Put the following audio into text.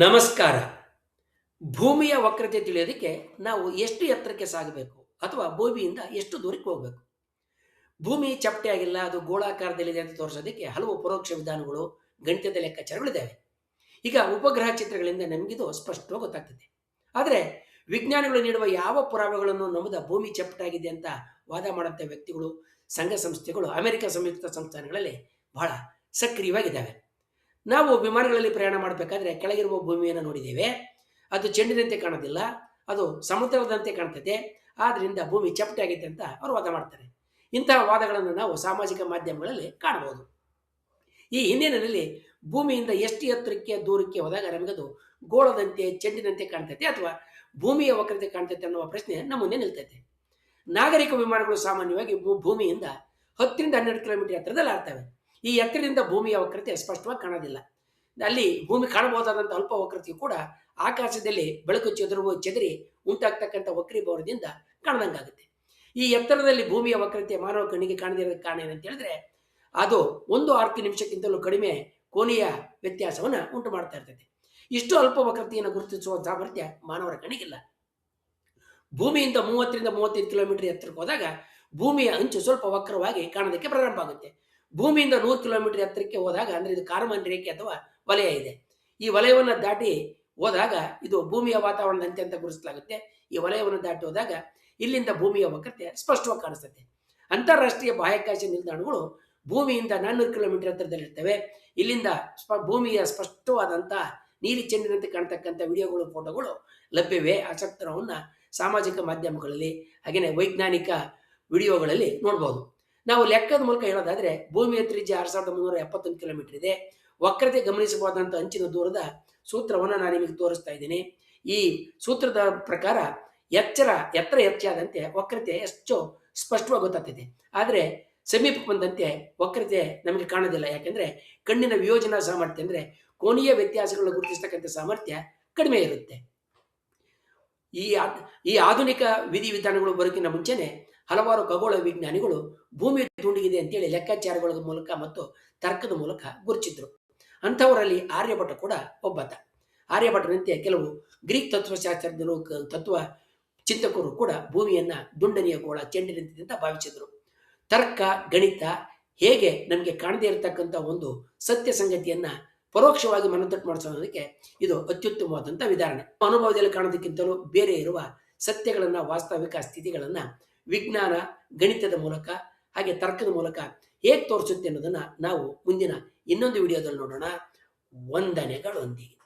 ನಮಸ್ಕಾರ. ಭೂಮಿಯ ವಕ್ರತೆ ತಿಳಿಯೋದಕ್ಕೆ ನಾವು ಎಷ್ಟು ಎತ್ತರಕ್ಕೆ ಸಾಗಬೇಕು ಅಥವಾ ಭೂಮಿಯಿಂದ ಎಷ್ಟು ದೂರಕ್ಕೆ ಹೋಗಬೇಕು. ಭೂಮಿ ಚಪ್ಪಟೆಯಾಗಿಲ್ಲ, ಅದು ಗೋಳಾಕಾರದಲ್ಲಿದೆ ಅಂತ ತೋರಿಸೋದಕ್ಕೆ ಹಲವು ಪರೋಕ್ಷ ವಿಧಾನಗಳು, ಗಣಿತದ ಲೆಕ್ಕಾಚಾರಗಳಿದ್ದಾವೆ. ಈಗ ಉಪಗ್ರಹ ಚಿತ್ರಗಳಿಂದ ನಮಗಿದು ಸ್ಪಷ್ಟವಾಗಿ ಗೊತ್ತಾಗ್ತದೆ. ಆದರೆ ವಿಜ್ಞಾನಿಗಳು ನೀಡುವ ಯಾವ ಪುರಾವೆಗಳನ್ನು ನಮ್ಮದ ಭೂಮಿ ಚಪ್ಪಟಾಗಿದೆ ಅಂತ ವಾದ ಮಾಡುವಂಥ ವ್ಯಕ್ತಿಗಳು, ಸಂಘ ಸಂಸ್ಥೆಗಳು ಅಮೆರಿಕ ಸಂಯುಕ್ತ ಸಂಸ್ಥಾನಗಳಲ್ಲಿ ಬಹಳ ಸಕ್ರಿಯವಾಗಿದ್ದಾವೆ. ನಾವು ವಿಮಾನಗಳಲ್ಲಿ ಪ್ರಯಾಣ ಮಾಡಬೇಕಾದ್ರೆ ಕೆಳಗಿರುವ ಭೂಮಿಯನ್ನು ನೋಡಿದ್ದೇವೆ. ಅದು ಚೆಂಡಿನಂತೆ ಕಾಣೋದಿಲ್ಲ, ಅದು ಸಮುದ್ರದಂತೆ ಕಾಣ್ತದೆ. ಆದ್ದರಿಂದ ಭೂಮಿ ಚಪ್ಪಟೆ ಅಂತ ಅವರು ವಾದ ಮಾಡ್ತಾರೆ. ಇಂತಹ ವಾದಗಳನ್ನು ನಾವು ಸಾಮಾಜಿಕ ಮಾಧ್ಯಮಗಳಲ್ಲಿ ಕಾಣಬಹುದು. ಈ ಹಿನ್ನೆಲೆಯಲ್ಲಿ ಭೂಮಿಯಿಂದ ಎಷ್ಟು ಎತ್ತರಕ್ಕೆ ದೂರಕ್ಕೆ ಹೋದಾಗ ನಮಗದು ಗೋಳದಂತೆ ಚೆಂಡಿನಂತೆ ಕಾಣ್ತೈತೆ ಅಥವಾ ಭೂಮಿಯ ವಕ್ರತೆ ಕಾಣ್ತೈತೆ ಅನ್ನುವ ಪ್ರಶ್ನೆ ನಮ್ಮ ಮುಂದೆ ನಿಲ್ತೈತೆ. ನಾಗರಿಕ ವಿಮಾನಗಳು ಸಾಮಾನ್ಯವಾಗಿ ಭೂಮಿಯಿಂದ 10ರಿಂದ 12 ಕಿಲೋಮೀಟರ್ ಎತ್ತರದಲ್ಲಿ ಆಗ್ತವೆ. ಈ ಎತ್ತರದಿಂದ ಭೂಮಿಯ ವಕ್ರತೆ ಸ್ಪಷ್ಟವಾಗಿ ಕಾಣೋದಿಲ್ಲ. ಅಲ್ಲಿ ಭೂಮಿ ಕಾಣಬಹುದಾದಂಥ ಅಲ್ಪ ವಕ್ರತೆಯು ಕೂಡ ಆಕಾಶದಲ್ಲಿ ಬೆಳಕು ಚೆದರಿ ಉಂಟಾಗ್ತಕ್ಕಂಥ ವಕ್ರೀಭವನದಿಂದ ಕಾಣದಂಗಾಗುತ್ತೆ. ಈ ಎತ್ತರದಲ್ಲಿ ಭೂಮಿಯ ವಕ್ರತೆ ಮಾನವ ಕಣ್ಣಿಗೆ ಕಾಣದಿರೋದಕ್ಕೆ ಕಾರಣ ಏನಂತ ಹೇಳಿದ್ರೆ, ಅದು 1 ಆರ್ಕ್ ನಿಮಿಷಕ್ಕಿಂತಲೂ ಕಡಿಮೆ ಕೋನೀಯ ವ್ಯತ್ಯಾಸವನ್ನು ಉಂಟು ಮಾಡ್ತಾ ಇರ್ತದೆ. ಇಷ್ಟು ಅಲ್ಪ ವಕ್ರತೆಯನ್ನು ಗುರುತಿಸುವ ಸಾಮರ್ಥ್ಯ ಮಾನವರ ಕಣ್ಣಿಗಿಲ್ಲ. ಭೂಮಿಯಿಂದ 30ರಿಂದ 35 ಕಿಲೋಮೀಟರ್ ಎತ್ತರಕ್ಕೆ ಹೋದಾಗ ಭೂಮಿಯ ಅಂಚು ಸ್ವಲ್ಪ ವಕ್ರವಾಗಿ ಕಾಣೋದಕ್ಕೆ ಪ್ರಾರಂಭ ಆಗುತ್ತೆ. ಭೂಮಿಯಿಂದ 100 ಕಿಲೋಮೀಟರ್ ಎತ್ತರಕ್ಕೆ ಹೋದಾಗ ಅಂದರೆ ಇದು ಕಾರ್ಮನ್ ರೇಖೆ ಅಥವಾ ವಲಯ ಇದೆ. ಈ ವಲಯವನ್ನು ದಾಟಿ ಹೋದಾಗ ಇದು ಭೂಮಿಯ ವಾತಾವರಣದಂತೆ ಅಂತ ಗುರುತಿಸಲಾಗುತ್ತೆ. ಈ ವಲಯವನ್ನು ದಾಟಿ ಹೋದಾಗ ಇಲ್ಲಿಂದ ಭೂಮಿಯ ವಕ್ರತೆ ಸ್ಪಷ್ಟವಾಗಿ ಕಾಣಿಸುತ್ತೆ. ಅಂತಾರಾಷ್ಟ್ರೀಯ ಬಾಹ್ಯಾಕಾಶ ನಿಲ್ದಾಣಗಳು ಭೂಮಿಯಿಂದ 400 ಕಿಲೋಮೀಟರ್ ಎತ್ತರದಲ್ಲಿರ್ತವೆ. ಇಲ್ಲಿಂದ ಭೂಮಿಯ ಸ್ಪಷ್ಟವಾದಂಥ ನೀಲಿ ಚೆಂಡಿನಂತೆ ಕಾಣ್ತಕ್ಕಂಥ ವಿಡಿಯೋಗಳು, ಫೋಟೋಗಳು ಲಭ್ಯವೇ. ಆಸಕ್ತರವನ್ನು ಸಾಮಾಜಿಕ ಮಾಧ್ಯಮಗಳಲ್ಲಿ ಹಾಗೆಯೇ ವೈಜ್ಞಾನಿಕ ವಿಡಿಯೋಗಳಲ್ಲಿ ನೋಡ್ಬೋದು. ನಾವು ಲೆಕ್ಕದ ಮೂಲಕ ಹೇಳೋದಾದ್ರೆ ಭೂಮಿಯ ತ್ರಿಜ್ಯ 6371 ಕಿಲೋಮೀಟರ್ ಇದೆ. ವಕ್ರತೆ ಗಮನಿಸಬಹುದಾದಂಥ ಅಂಚಿನ ದೂರದ ಸೂತ್ರವನ್ನು ನಾನು ನಿಮಗೆ ತೋರಿಸ್ತಾ ಇದ್ದೀನಿ. ಈ ಸೂತ್ರದ ಪ್ರಕಾರ ಎತ್ತರ ಹೆಚ್ಚಾದಂತೆ ವಕ್ರತೆ ಹೆಚ್ಚು ಸ್ಪಷ್ಟವಾಗಿ ಗೊತ್ತಾಗ್ತದೆ. ಆದರೆ ಸಮೀಪ ಬಂದಂತೆ ವಕ್ರತೆ ನಮಗೆ ಕಾಣೋದಿಲ್ಲ. ಯಾಕೆಂದ್ರೆ ಕಣ್ಣಿನ ವಿಯೋಜನಾ ಸಾಮರ್ಥ್ಯ ಅಂದರೆ ಕೋನೀಯ ವ್ಯತ್ಯಾಸಗಳನ್ನು ಗುರುತಿಸ್ತಕ್ಕಂಥ ಸಾಮರ್ಥ್ಯ ಕಡಿಮೆ ಇರುತ್ತೆ. ಈ ಆಧುನಿಕ ವಿಧಿವಿಧಾನಗಳು ಬರೋಕ್ಕಿಂತ ಮುಂಚೆನೆ ಹಲವಾರು ಖಗೋಳ ವಿಜ್ಞಾನಿಗಳು ಭೂಮಿ ದುಂಡಗಿದೆ ಅಂತೇಳಿ ಲೆಕ್ಕಾಚಾರಗಳ ಮೂಲಕ ಮತ್ತು ತರ್ಕದ ಮೂಲಕ ಗುರುತಿಸಿದ್ರು. ಅಂಥವರಲ್ಲಿ ಆರ್ಯಭಟ ಕೂಡ ಒಬ್ಬತ. ಆರ್ಯಭಟನಂತೆ ಕೆಲವು ಗ್ರೀಕ್ ತತ್ವಶಾಸ್ತ್ರಜ್ಞರು, ತತ್ವ ಚಿಂತಕರು ಕೂಡ ಭೂಮಿಯನ್ನ ದುಂಡನೆಯ ಗೋಳ, ಚೆಂಡಿನಂತೆ ಅಂತ ಭಾವಿಸಿದ್ರು. ತರ್ಕ, ಗಣಿತ ಹೇಗೆ ನಮಗೆ ಕಾಣದೇ ಇರತಕ್ಕಂಥ ಒಂದು ಸತ್ಯ ಸಂಗತಿಯನ್ನ ಪರೋಕ್ಷವಾಗಿ ಮನದಟ್ಟು ಮಾಡಿಸೋದಕ್ಕೆ ಇದು ಅತ್ಯುತ್ತಮವಾದಂಥ ವಿಧಾನ. ಅನುಭವದಲ್ಲಿ ಕಾಣೋದಕ್ಕಿಂತಲೂ ಬೇರೆ ಇರುವ ಸತ್ಯಗಳನ್ನ, ವಾಸ್ತವಿಕ ಸ್ಥಿತಿಗಳನ್ನ ವಿಜ್ಞಾನ, ಗಣಿತದ ಮೂಲಕ ಹಾಗೆ ತರ್ಕದ ಮೂಲಕ ಹೇಗೆ ತೋರಿಸುತ್ತೆ ಅನ್ನೋದನ್ನ ನಾವು ಮುಂದಿನ ಇನ್ನೊಂದು ವಿಡಿಯೋದಲ್ಲಿ ನೋಡೋಣ. ವಂದನೆಗಳೊಂದಿಗೆ.